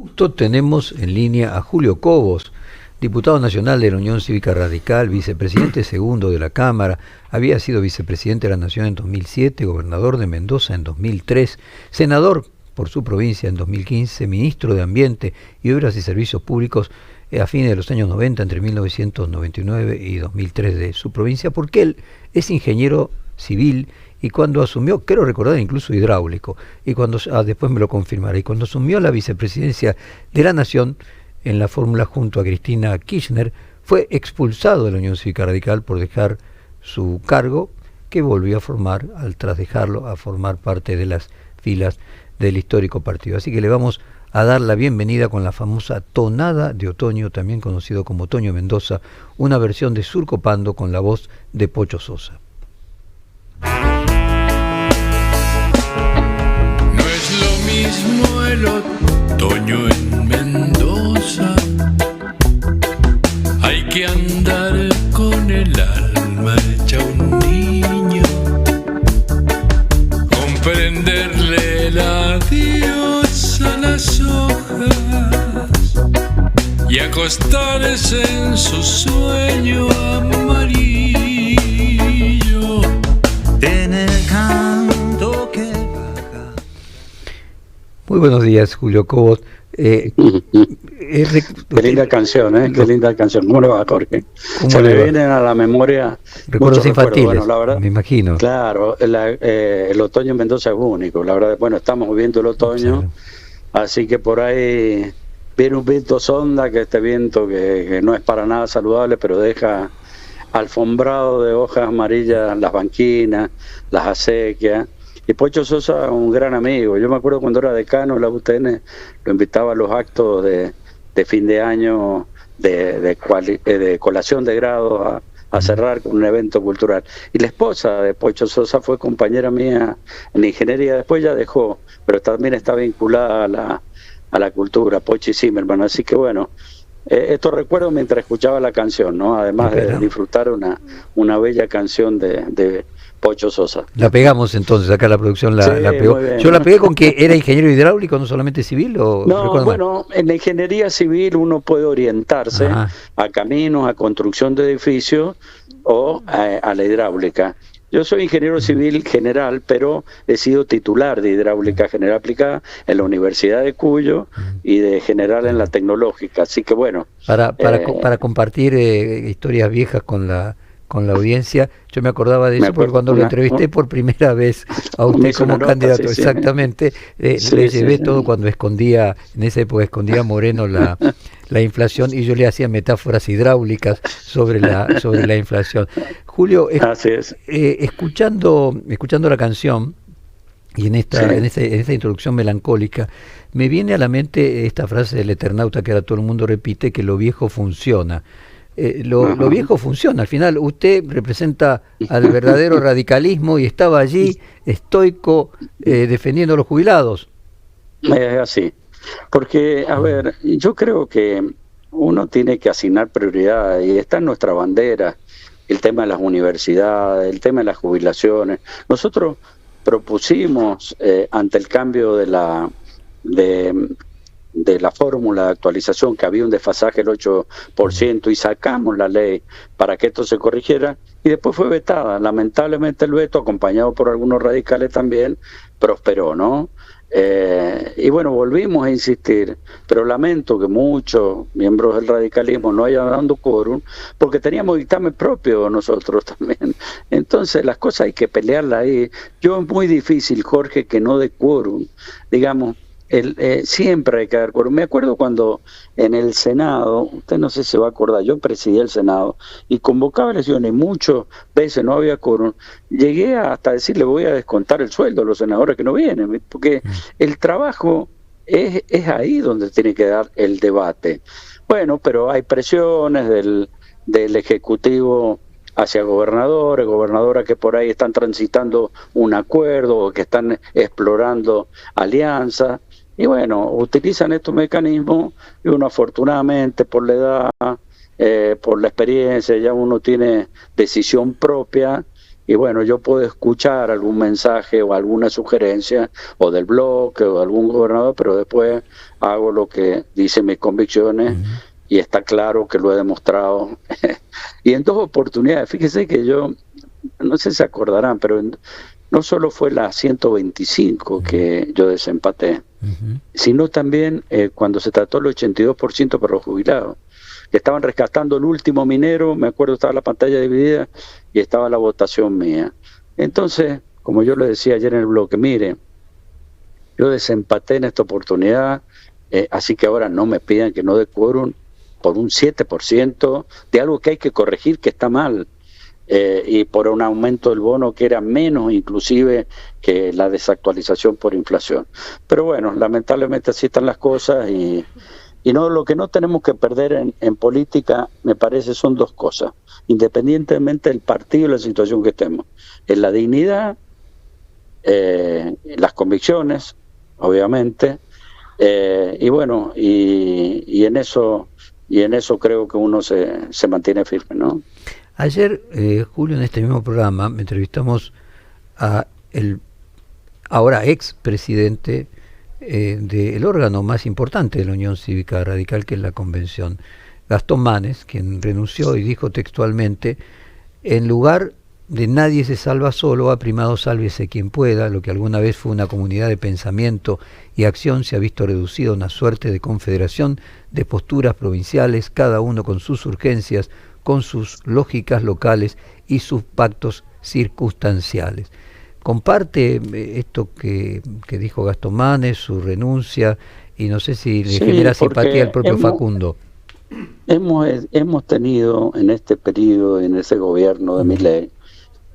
gusto tenemos en línea a Julio Cobos, diputado nacional de la Unión Cívica Radical, vicepresidente segundo de la Cámara, había sido vicepresidente de la Nación en 2007, gobernador de Mendoza en 2003, senador por su provincia en 2015, ministro de Ambiente y Obras y Servicios Públicos a fines de los años 90, entre 1999 y 2003 de su provincia, porque él es ingeniero civil y cuando asumió, quiero recordar, incluso hidráulico, y cuando después me lo confirmará, y cuando asumió la vicepresidencia de la Nación en la fórmula junto a Cristina Kirchner, fue expulsado de la Unión Cívica Radical por dejar su cargo, que volvió a formar, tras dejarlo, a formar parte de las filas del histórico partido. Así que le vamos a dar la bienvenida con la famosa tonada de otoño, también conocido como Otoño Mendoza, una versión de Surco Pando con la voz de Pocho Sosa. No es lo mismo el otoño en Mendoza, hay que andar con el alma hecha un niño, comprenderle el adiós a las hojas y acostarse en su sueño amarillo. En el canto que baja. Muy buenos días, Julio Cobos. Qué linda canción, ¿eh? Qué linda canción. ¿Cómo le va, Jorge? Se me vienen a la memoria recuerdos infantiles, bueno, la verdad, me imagino. Claro, el otoño en Mendoza es único. La verdad, bueno, estamos viviendo el otoño, sí. Así que por ahí viene un viento sonda, que este viento que no es para nada saludable, pero deja alfombrado de hojas amarillas las banquinas, las acequias. Y Pocho Sosa, un gran amigo. Yo me acuerdo cuando era decano de la UTN, lo invitaba a los actos de fin de año de colación de grado a cerrar con un evento cultural. Y la esposa de Pocho Sosa fue compañera mía en ingeniería, después ya dejó, pero también está vinculada a la cultura, Pochi Zimmerman. Así que bueno, esto recuerdo mientras escuchaba la canción, ¿no? Además de disfrutar una bella canción de Pocho Sosa. La pegamos entonces, acá la producción la pegó. Yo la pegué con que era ingeniero hidráulico, no solamente civil, o no, bueno, en la ingeniería civil uno puede orientarse a caminos, a construcción de edificios o a la hidráulica. Yo soy ingeniero civil general, pero he sido titular de hidráulica general aplicada en la Universidad de Cuyo y de general en la tecnológica. Así que bueno. Para compartir historias viejas con la audiencia, yo me acordaba de eso porque cuando lo entrevisté por primera vez a usted como candidato, sí, exactamente, le llevé todo cuando escondía, en esa época escondía Moreno la inflación y yo le hacía metáforas hidráulicas sobre la inflación. Julio, escuchando la canción y en esta introducción melancólica, me viene a la mente esta frase del Eternauta que ahora todo el mundo repite, que lo viejo funciona. Lo viejo funciona. Al final usted representa al verdadero radicalismo y estaba allí estoico defendiendo a los jubilados. Es así, porque a ver, yo creo que uno tiene que asignar prioridades y está en nuestra bandera el tema de las universidades, el tema de las jubilaciones. Nosotros propusimos ante el cambio de la fórmula de actualización, que había un desfasaje del 8%, y sacamos la ley para que esto se corrigiera, y después fue vetada. Lamentablemente el veto, acompañado por algunos radicales también, prosperó, ¿no? Y bueno, volvimos a insistir, pero lamento que muchos miembros del radicalismo no hayan dado quórum, porque teníamos dictamen propio nosotros también. Entonces las cosas hay que pelearlas ahí. Yo es muy difícil, Jorge, que no dé quórum, digamos. Siempre hay que dar quórum. Me acuerdo cuando en el Senado, usted no sé si se va a acordar, yo presidí el Senado y convocaba elecciones, muchas veces no había quórum. Llegué hasta decirle voy a descontar el sueldo a los senadores que no vienen, porque el trabajo es ahí donde tiene que dar el debate. Bueno, pero hay presiones del Ejecutivo hacia gobernadores, gobernadoras que por ahí están transitando un acuerdo o que están explorando alianzas. Y bueno, utilizan estos mecanismos y uno afortunadamente por la edad, por la experiencia, ya uno tiene decisión propia y bueno, yo puedo escuchar algún mensaje o alguna sugerencia o del bloque o de algún gobernador, pero después hago lo que dicen mis convicciones y está claro que lo he demostrado. Y en 2 oportunidades, fíjese que yo, no sé si se acordarán, pero no solo fue la 125 que yo desempaté, sino también cuando se trató el 82% para los jubilados. Estaban rescatando el último minero, me acuerdo, estaba la pantalla dividida y estaba la votación mía. Entonces, como yo le decía ayer en el bloque, mire, yo desempaté en esta oportunidad, así que ahora no me pidan que no dé quórum por un 7% de algo que hay que corregir, que está mal, y por un aumento del bono que era menos inclusive que la desactualización por inflación. Pero bueno, lamentablemente así están las cosas y no, lo que no tenemos que perder en política, me parece, son 2 cosas, independientemente del partido y la situación que estemos. Es la dignidad, las convicciones, obviamente, y bueno, y en eso creo que uno se mantiene firme, ¿no? Ayer, Julio, en este mismo programa, me entrevistamos a el ahora ex presidente del órgano más importante de la Unión Cívica Radical, que es la Convención, Gastón Manes, quien renunció y dijo textualmente: en lugar de nadie se salva solo, ha primado sálvese quien pueda. Lo que alguna vez fue una comunidad de pensamiento y acción se ha visto reducido a una suerte de confederación de posturas provinciales, cada uno con sus urgencias, con sus lógicas locales y sus pactos circunstanciales. ¿Comparte esto que dijo Gastón Manes, su renuncia, y no sé si le genera simpatía al propio Facundo? Hemos tenido en este periodo, en ese gobierno de Milei,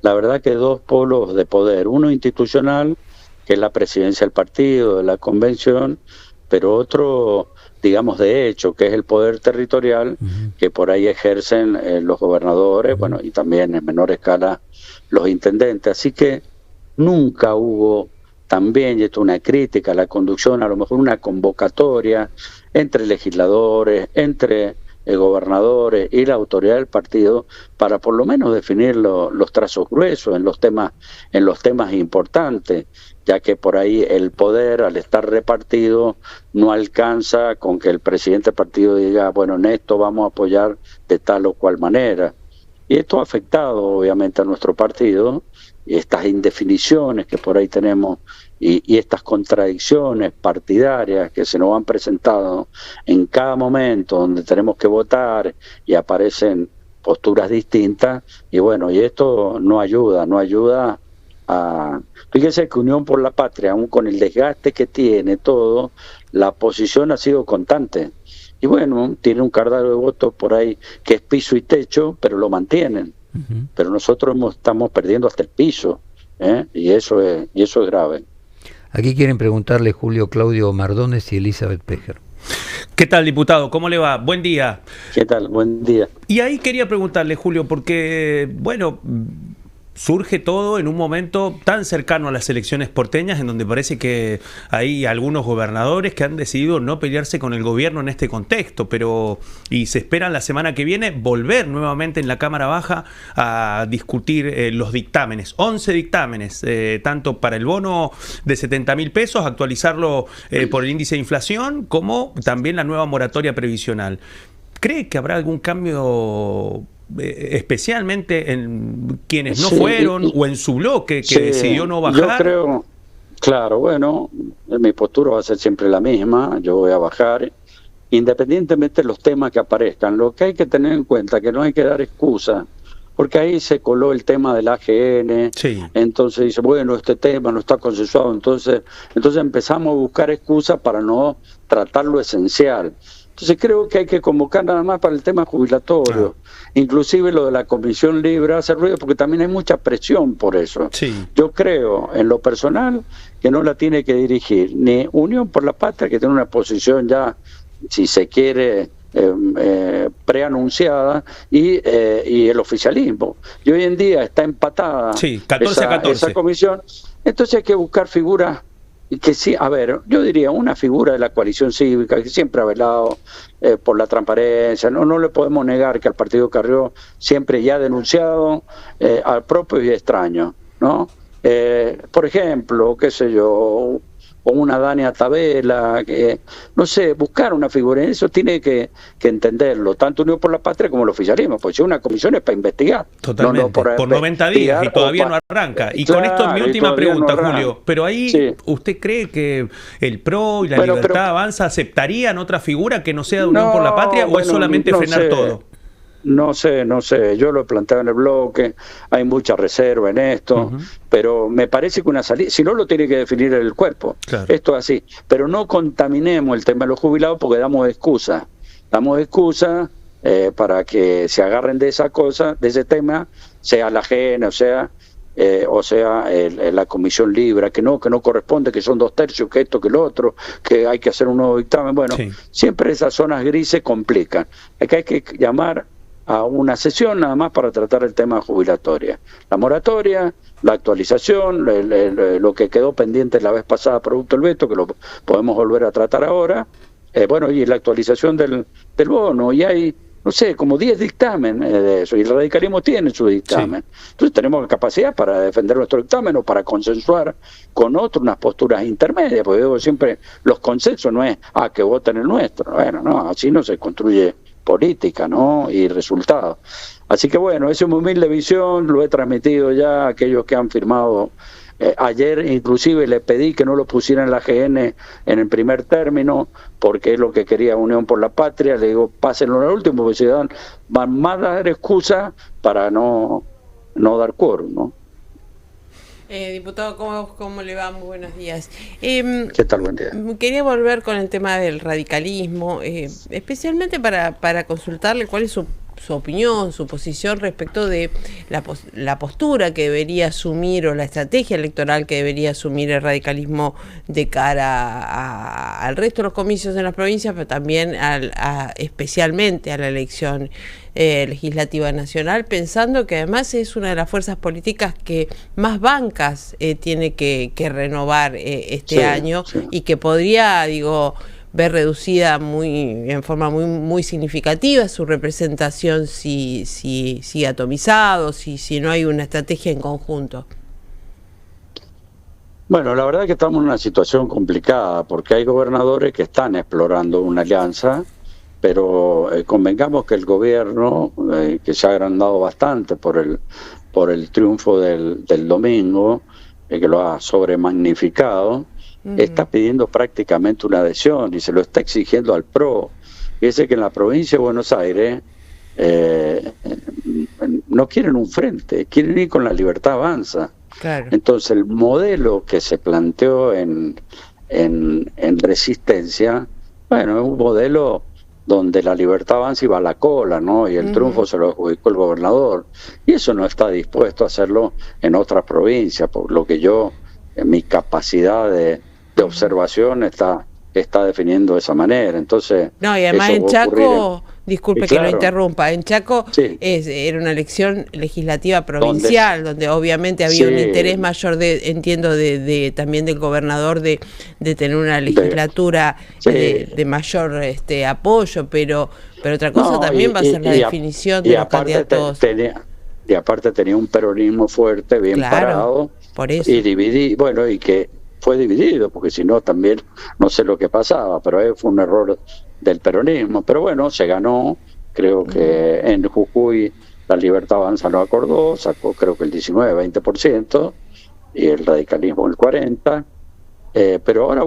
la verdad que 2 polos de poder, uno institucional, que es la presidencia del partido, de la convención, pero otro, digamos, de hecho, que es el poder territorial, que por ahí ejercen los gobernadores, bueno, y también en menor escala los intendentes. Así que nunca hubo, también, y esto es una crítica a la conducción, a lo mejor una convocatoria entre legisladores, entre gobernadores y la autoridad del partido para por lo menos definir los trazos gruesos en los temas importantes, ya que por ahí el poder, al estar repartido, no alcanza con que el presidente del partido diga, bueno, en esto vamos a apoyar de tal o cual manera. Y esto ha afectado obviamente a nuestro partido, y estas indefiniciones que por ahí tenemos y estas contradicciones partidarias que se nos han presentado en cada momento donde tenemos que votar y aparecen posturas distintas, y bueno, y esto no ayuda a... Fíjese que Unión por la Patria, aún con el desgaste que tiene todo, la posición ha sido constante. Y bueno, tiene un cardario de votos por ahí que es piso y techo, pero lo mantienen. Pero nosotros estamos perdiendo hasta el piso, y eso es grave. Aquí quieren preguntarle Julio Claudio Mardones y Elizabeth Pejer. ¿Qué tal, diputado? ¿Cómo le va? Buen día. ¿Qué tal? Buen día. Y ahí quería preguntarle, Julio, porque, bueno, surge todo en un momento tan cercano a las elecciones porteñas, en donde parece que hay algunos gobernadores que han decidido no pelearse con el gobierno en este contexto, y se esperan la semana que viene volver nuevamente en la Cámara Baja a discutir los dictámenes, 11 dictámenes, tanto para el bono de 70.000 pesos, actualizarlo por el índice de inflación, como también la nueva moratoria previsional. ¿Cree que habrá algún cambio especialmente en quienes no fueron o en su bloque que decidió no bajar? Yo creo, claro, bueno, mi postura va a ser siempre la misma, yo voy a bajar, independientemente de los temas que aparezcan. Lo que hay que tener en cuenta es que no hay que dar excusa, porque ahí se coló el tema del AGN, entonces dice, bueno, este tema no está consensuado, entonces empezamos a buscar excusas para no tratar lo esencial. Entonces creo que hay que convocar nada más para el tema jubilatorio. Inclusive lo de la Comisión Libre hace ruido porque también hay mucha presión por eso. Yo creo, en lo personal, que no la tiene que dirigir ni Unión por la Patria, que tiene una posición ya, si se quiere, preanunciada, y el oficialismo. Y hoy en día está empatada 14 a 14. Esa comisión. Entonces hay que buscar figuras y que sí, a ver, yo diría una figura de la coalición cívica que siempre ha velado por la transparencia. No le podemos negar que al partido Carrió siempre ya ha denunciado al propio y extraño, ¿no? Por ejemplo, qué sé yo, o una Dania Tabela, que no sé, buscar una figura en eso tiene que entenderlo, tanto Unión por la Patria como el oficialismo, porque si una comisión es para investigar. Totalmente, no por 90 días y todavía no arranca. Y claro, con esto mi última pregunta, no Julio, pero ahí sí. ¿Usted cree que el PRO y la Libertad Avanza aceptarían otra figura que no sea de Unión por la Patria o es solamente frenar todo? No sé, yo lo he planteado en el bloque, hay mucha reserva en esto, pero me parece que una salida, si no lo tiene que definir el cuerpo, claro. Esto es así, pero no contaminemos el tema de los jubilados porque damos excusa para que se agarren de esa cosa, de ese tema, sea la GN, o sea la Comisión Libra, que no corresponde, que son 2/3, que esto, que lo otro, que hay que hacer un nuevo dictamen. Bueno, sí. Siempre esas zonas grises complican. Hay que llamar a una sesión nada más para tratar el tema jubilatoria. La moratoria, la actualización, lo que quedó pendiente la vez pasada producto del veto, que lo podemos volver a tratar ahora, y la actualización del bono, y hay, no sé, como 10 dictámenes de eso, y el radicalismo tiene su dictamen. Sí. Entonces tenemos la capacidad para defender nuestro dictamen o para consensuar con otros unas posturas intermedias, porque digo siempre, los consensos no es, que voten el nuestro. Bueno, no, así no se construye política, ¿no? Y resultados. Así que bueno, esa es una humilde visión, lo he transmitido ya a aquellos que han firmado. Ayer inclusive le pedí que no lo pusieran en la GN en el primer término, porque es lo que quería Unión por la Patria. Le digo, pásenlo en el último, porque si van más a dar excusas para no dar quórum, ¿no? Diputado, ¿cómo le va? Muy buenos días. ¿Qué tal? Buen día. Quería volver con el tema del radicalismo, especialmente para consultarle cuál es su opinión, su posición respecto de la postura que debería asumir o la estrategia electoral que debería asumir el radicalismo de cara al resto de los comicios en las provincias, pero también especialmente a la elección legislativa nacional, pensando que además es una de las fuerzas políticas que más bancas tiene que renovar este año, y que podría, ver reducida en forma muy significativa su representación si atomizado, si no hay una estrategia en conjunto. Bueno, la verdad es que estamos en una situación complicada porque hay gobernadores que están explorando una alianza, pero convengamos que el gobierno, que se ha agrandado bastante por el triunfo del domingo, que lo ha sobremagnificado, está pidiendo prácticamente una adhesión y se lo está exigiendo al PRO. Fíjese que en la provincia de Buenos Aires no quieren un frente, quieren ir con la Libertad Avanza. Claro. Entonces el modelo que se planteó en Resistencia, es un modelo donde la Libertad Avanza iba a la cola, ¿no? Y el triunfo se lo adjudicó el gobernador. Y eso no está dispuesto a hacerlo en otras provincias, por lo que en mi capacidad de observación está definiendo de esa manera. Entonces, y además en Chaco, disculpe que lo interrumpa, en Chaco era una elección legislativa provincial, donde obviamente había un interés mayor también del gobernador de tener una legislatura de mayor apoyo, pero otra cosa también va a ser la definición de los candidatos. Y aparte tenía un peronismo fuerte, bien parado, por eso. Y dividido, y que fue dividido, porque si no también no sé lo que pasaba, pero fue un error del peronismo. Pero bueno, se ganó, creo que en Jujuy la Libertad Avanza lo acordó, sacó creo que el 19-20%, y el radicalismo el 40%, pero ahora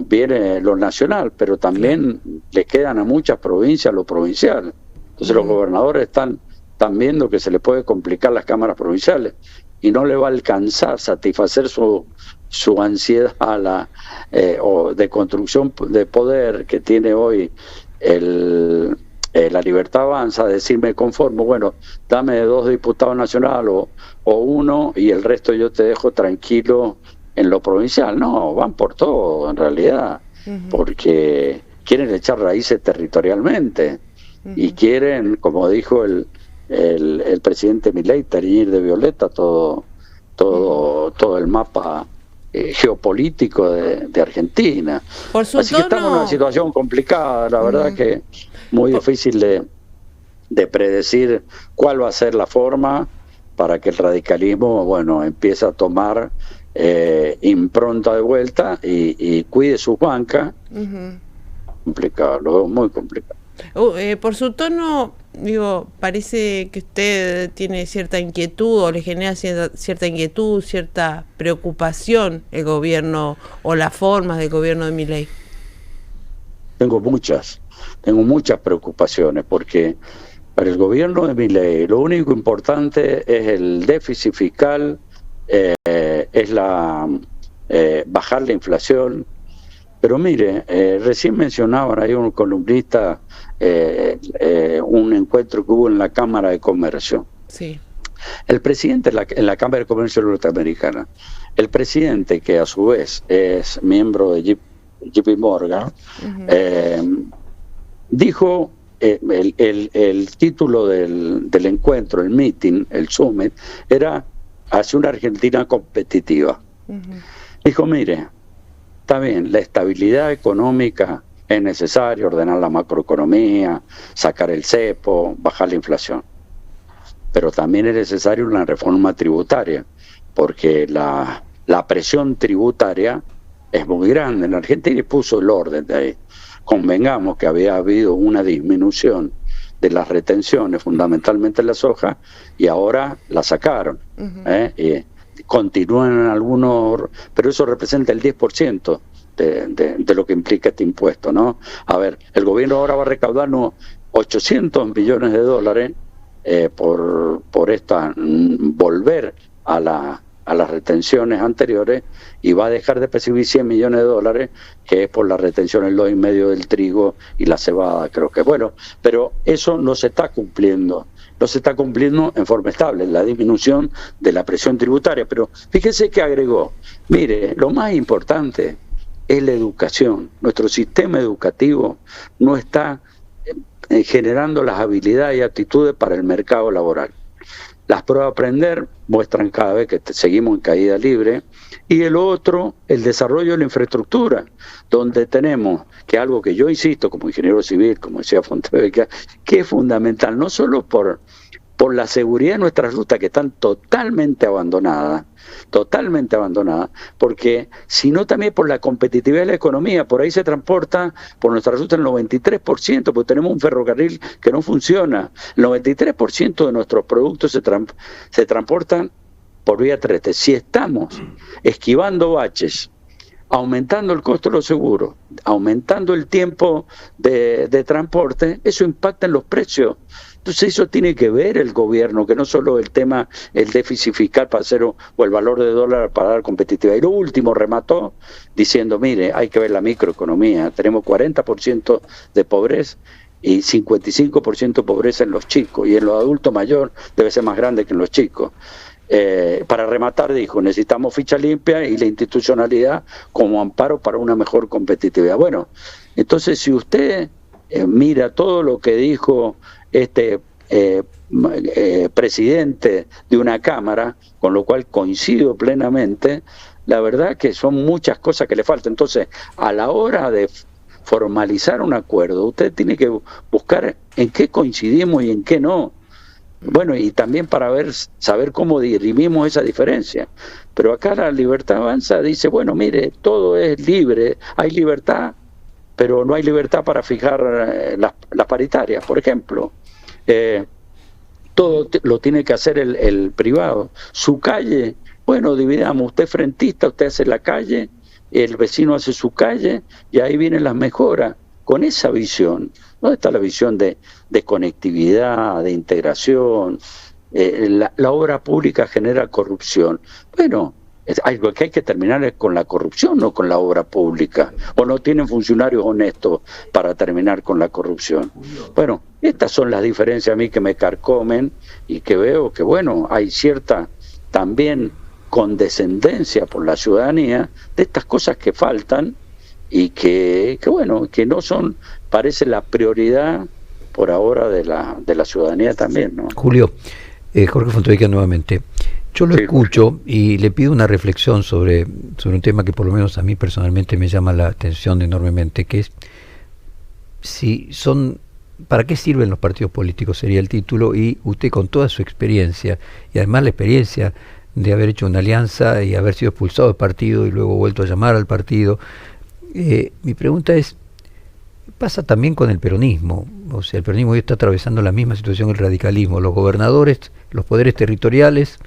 viene lo nacional, pero también le quedan a muchas provincias lo provincial. Entonces los gobernadores están viendo que se le puede complicar las cámaras provinciales y no le va a alcanzar satisfacer su ansiedad o de construcción de poder que tiene hoy la Libertad Avanza, decirme conformo, dame 2 diputados nacionales o 1 y el resto yo te dejo tranquilo en lo provincial. No, van por todo en realidad, porque quieren echar raíces territorialmente y quieren, como dijo el presidente Milei, teñir de violeta todo el mapa geopolítico de Argentina. Por su Así que estamos en tono, una situación complicada, la verdad que muy difícil de predecir cuál va a ser la forma para que el radicalismo, bueno, empiece a tomar impronta de vuelta y cuide sus bancas. Complicado, lo veo muy complicado. por su tono, digo, parece que usted tiene cierta inquietud o le genera cierta inquietud, cierta preocupación el gobierno o las formas del gobierno de Milei. Tengo muchas preocupaciones porque para el gobierno de Milei lo único importante es el déficit fiscal, es bajar la inflación. Pero mire, recién mencionaban ahí un columnista un encuentro que hubo en la Cámara de Comercio. Sí. El presidente en la Cámara de Comercio norteamericana, el presidente que a su vez es miembro de JP Morgan, dijo, el título del encuentro, el meeting, el summit, era hacia una Argentina competitiva. Dijo, mire, está bien, la estabilidad económica es necesaria, ordenar la macroeconomía, sacar el cepo, bajar la inflación. Pero también es necesaria una reforma tributaria, porque la presión tributaria es muy grande en Argentina y puso el orden de ahí. Convengamos que había habido una disminución de las retenciones, fundamentalmente en la soja, y ahora la sacaron. Y continúan en algunos, pero eso representa el 10% de lo que implica este impuesto, ¿no? A ver, el gobierno ahora va a recaudar unos 800 millones de dólares por volver a las retenciones anteriores, y va a dejar de percibir 100 millones de dólares, que es por las retenciones del 2,5% del trigo y la cebada, creo que. Bueno, pero eso no se está cumpliendo. No se está cumpliendo en forma estable, la disminución de la presión tributaria. Pero fíjese que agregó, mire, lo más importante es la educación. Nuestro sistema educativo no está generando las habilidades y aptitudes para el mercado laboral. Las pruebas de aprender muestran cada vez que seguimos en caída libre. Y el otro, el desarrollo de la infraestructura, donde tenemos que algo que yo insisto como ingeniero civil, como decía Fontevecchia, que es fundamental, no solo por la seguridad de nuestras rutas que están totalmente abandonadas, porque sino también por la competitividad de la economía. Por ahí se transporta por nuestra ruta el 93%, porque tenemos un ferrocarril que no funciona. El 93% de nuestros productos se transportan por vía terrestre. Si estamos esquivando baches, aumentando el costo de los seguros, aumentando el tiempo de transporte, eso impacta en los precios. Entonces eso tiene que ver el gobierno, que no solo el tema, el déficit fiscal para hacer o el valor de dólar para dar competitividad. Y lo último remató diciendo, mire, hay que ver la microeconomía, tenemos 40% de pobreza y 55% de pobreza en los chicos, y en los adultos mayores debe ser más grande que en los chicos. Para rematar dijo, necesitamos ficha limpia y la institucionalidad como amparo para una mejor competitividad. Bueno, entonces si usted mira todo lo que dijo este presidente de una cámara, con lo cual coincido plenamente, la verdad que son muchas cosas que le faltan. Entonces, a la hora de formalizar un acuerdo, usted tiene que buscar en qué coincidimos y en qué no. Bueno, y también para saber cómo dirimimos esa diferencia. Pero acá la Libertad Avanza dice, bueno, mire, todo es libre, hay libertad, pero no hay libertad para fijar las paritarias, por ejemplo. Todo lo tiene que hacer el privado. Su calle, bueno, dividamos, usted es frentista, usted hace la calle, el vecino hace su calle, y ahí vienen las mejoras. Con esa visión, ¿dónde está la visión de conectividad, de integración? La obra pública genera corrupción. Bueno, algo que hay que terminar es con la corrupción, no con la obra pública. O no tienen funcionarios honestos para terminar con la corrupción. Bueno, estas son las diferencias a mí que me carcomen y que veo que, bueno, hay cierta también condescendencia por la ciudadanía de estas cosas que faltan y que bueno, que no son, parece la prioridad por ahora de la ciudadanía también, ¿no? Julio, Jorge Fontevecchia nuevamente. Yo lo Sí, escucho y le pido una reflexión sobre un tema que por lo menos a mí personalmente me llama la atención enormemente, que es si son, ¿para qué sirven los partidos políticos? Sería el título, y usted con toda su experiencia, y además la experiencia de haber hecho una alianza y haber sido expulsado del partido y luego vuelto a llamar al partido, mi pregunta es, pasa también con el peronismo. O sea, el peronismo hoy está atravesando la misma situación que el radicalismo. Los gobernadores, los poderes territoriales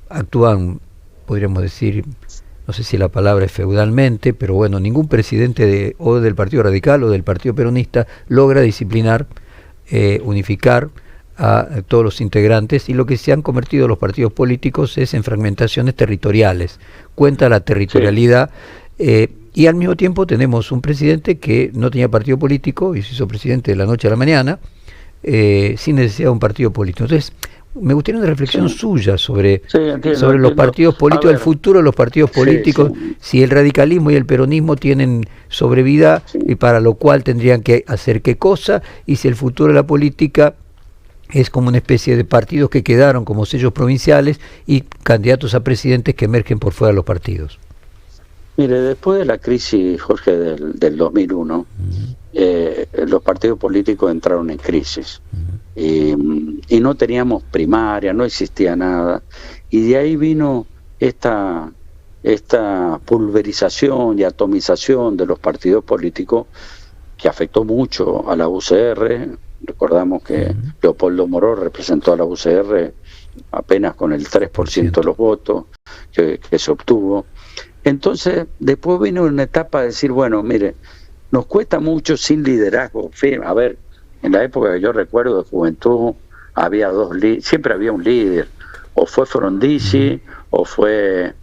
actúan, podríamos decir, no sé si la palabra es feudalmente, pero bueno, ningún presidente o del Partido Radical o del Partido Peronista logra disciplinar, unificar a todos los integrantes, y lo que se han convertido los partidos políticos es en fragmentaciones territoriales. Cuenta la territorialidad. Y al mismo tiempo tenemos un presidente que no tenía partido político y se hizo presidente de la noche a la mañana, sin necesidad de un partido político. Entonces, me gustaría una reflexión suya sobre los partidos políticos, el futuro de los partidos políticos, si el radicalismo y el peronismo tienen sobrevida, y para lo cual tendrían que hacer qué cosa, y si el futuro de la política es como una especie de partidos que quedaron como sellos provinciales y candidatos a presidentes que emergen por fuera de los partidos. Mire, después de la crisis, Jorge, del 2001, los partidos políticos entraron en crisis. Y no teníamos primaria, no existía nada. Y de ahí vino esta pulverización y atomización de los partidos políticos, que afectó mucho a la UCR. Recordamos que Leopoldo Moró representó a la UCR apenas con el 3% de los votos que se obtuvo. Entonces, después vino una etapa de decir, bueno, mire, nos cuesta mucho sin liderazgo firme. A ver, en la época que yo recuerdo de juventud, había siempre había un líder, o fue Frondizi, o fue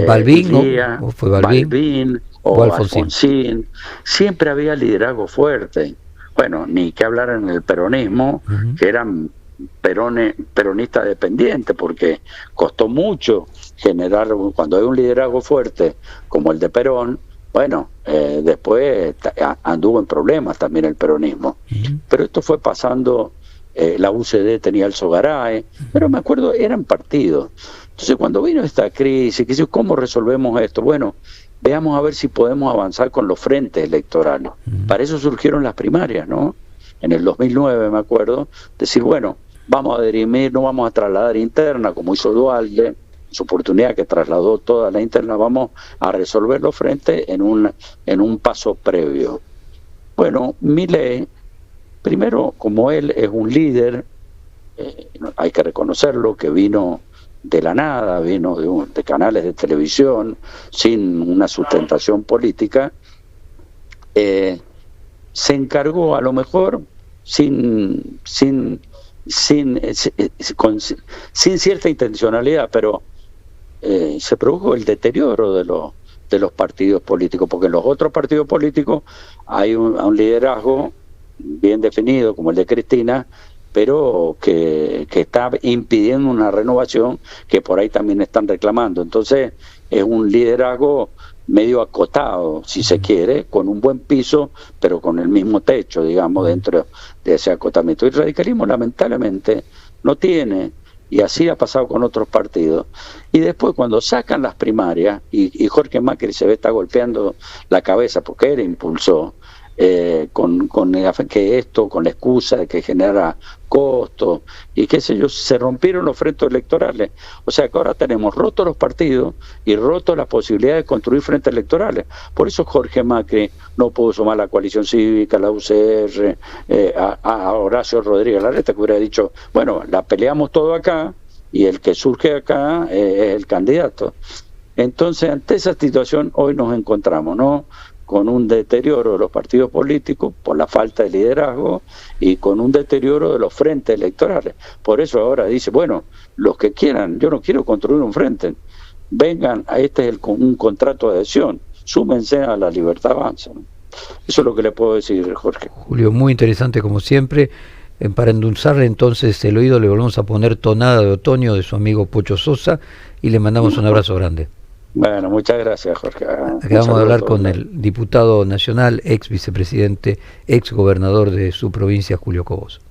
Balbín, o fue Balbín, o Alfonsín. Siempre había liderazgo fuerte. Bueno, ni que hablar en el peronismo, que eran peronistas dependientes, porque costó mucho generar, cuando hay un liderazgo fuerte como el de Perón, bueno, después anduvo en problemas también el peronismo. Pero esto fue pasando, la UCD tenía el Sogaray, pero me acuerdo, eran partidos. Entonces, cuando vino esta crisis, que ¿cómo resolvemos esto? Bueno, veamos a ver si podemos avanzar con los frentes electorales. Para eso surgieron las primarias, ¿no? En el 2009, me acuerdo, decir, bueno, vamos a dirimir, no vamos a trasladar interna, como hizo Duhalde, su oportunidad que trasladó toda la interna, vamos a resolver los frentes en un paso previo. Bueno, Milei, primero, como él es un líder, hay que reconocerlo, que vino de la nada, vino de canales de televisión, sin una sustentación política, se encargó, a lo mejor sin cierta intencionalidad, pero se produjo el deterioro de los partidos políticos, porque en los otros partidos políticos hay un liderazgo bien definido, como el de Cristina, pero que está impidiendo una renovación que por ahí también están reclamando. Entonces es un liderazgo medio acotado, si se quiere, con un buen piso, pero con el mismo techo, digamos, dentro de ese acotamiento. Y el radicalismo, lamentablemente, no tiene, y así ha pasado con otros partidos. Y después, cuando sacan las primarias, y Jorge Macri se ve está golpeando la cabeza porque él impulsó, con la excusa de que genera costos y qué sé yo, se rompieron los frentes electorales. O sea que ahora tenemos rotos los partidos y rotos las posibilidades de construir frentes electorales. Por eso Jorge Macri no pudo sumar la coalición cívica, la UCR, a Horacio Rodríguez Larreta, que hubiera dicho, bueno, la peleamos todo acá y el que surge acá es el candidato. Entonces, ante esa situación hoy nos encontramos, ¿no?, con un deterioro de los partidos políticos por la falta de liderazgo y con un deterioro de los frentes electorales. Por eso ahora dice, bueno, los que quieran, yo no quiero construir un frente, vengan, este es un contrato de adhesión, súmense a la Libertad Avanza, ¿no? Eso es lo que le puedo decir, Jorge. Julio, muy interesante como siempre. Para endulzarle entonces el oído le volvemos a poner Tonada de Otoño de su amigo Pocho Sosa y le mandamos un abrazo grande. Bueno, muchas gracias, Jorge. Acabamos de hablar con el diputado nacional, ex vicepresidente, ex gobernador de su provincia, Julio Cobos.